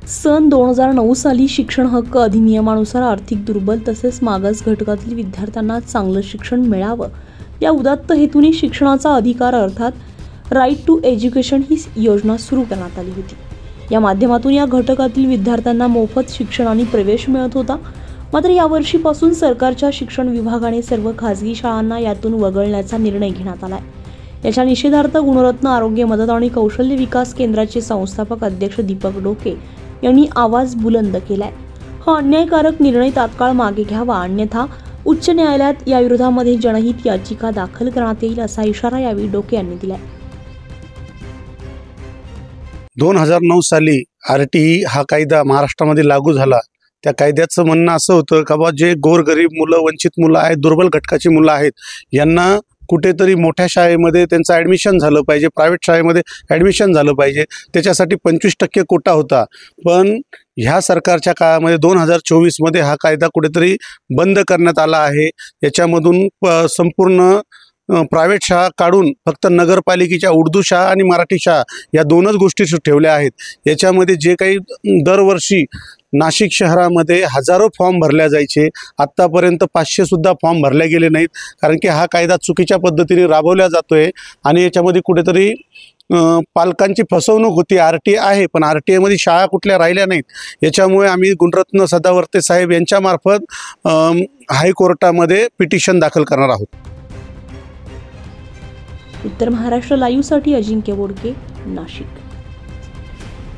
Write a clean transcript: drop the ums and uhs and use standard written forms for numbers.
सन 2009 साली शिक्षण हक्क अधिनियमानुसार आर्थिक दुर्बल तसेच मागास घटकातील विद्यार्थ्यांना चांगलं शिक्षण मिळावं या उदात्त हेतूने शिक्षणाचा अधिकार अर्थात राईट टू एज्युकेशन ही योजना सुरू करण्यात आली होती। या माध्यमातून या घटकातील विद्यार्थ्यांना मोफत शिक्षण आणि प्रवेश मिळत होता। मात्र यावर्षीपासून सरकारच्या शिक्षण विभागाने सर्व खासगी शाळांना यातून वगळण्याचा निर्णय घेण्यात आला आहे। याच्या निषेधार्थ गुणरत्न आरोग्य मदत आणि कौशल्य विकास केंद्राचे संस्थापक अध्यक्ष दीपक डोके यांनी आवाज बुलंद केलाय। हा अन्यायकारक निर्णय तात्काळ मागे घ्यावा, अन्यथा उच्च न्यायालयात या विरोधामध्ये जनहित याचिका दाखल करण्यात येईल असा इशारा यावेळी डोके यांनी दिलाय। 2009 साली RTE हा कायदा महाराष्ट्रामध्ये लागू झाला। त्या कायद्याचं म्हणणं असं होतं का बा जे गोरगरीब मुलं, वंचित मुलं आहेत, दुर्बल घटकाची मुलं आहेत, यांना कुठेतरी मोठ्या शाळेमध्ये त्यांचं ॲडमिशन झालं पाहिजे, प्रायव्हेट शाळेमध्ये ॲडमिशन झालं पाहिजे। त्याच्यासाठी 25% कोटा होता। पण ह्या सरकारच्या काळामध्ये 2024 मध्ये हा कायदा कुठेतरी बंद करण्यात आला आहे। याच्यामधून संपूर्ण प्रायव्हेट शाळा काढून फक्त नगरपालिकेच्या उर्दू शाळा आणि मराठी शाळा या दोनच गोष्टी ठेवल्या आहेत। याच्यामध्ये जे काही दरवर्षी नाशिक शहरामध्ये हजारो फॉर्म भरल्या जायचे, आत्तापर्यंत 500 सुद्धा फॉर्म भरले गेले नाहीत, कारण की हा कायदा चुकीच्या पद्धतीने राबवला जातोय आणि याच्यामध्ये कुठेतरी पालकांची फसवणूक होती। RTE आहे पण RTE मध्ये शाळा कुठल्या राहिल्या नाहीत। याच्यामुळे आम्ही गुणरत्न सदावर्ते साहेब यांच्यामार्फत हायकोर्टामध्ये पिटिशन दाखल करणार आहोत। उत्तर महाराष्ट्र लाईव्हसाठी अजिंक्य बोडके, नाशिक।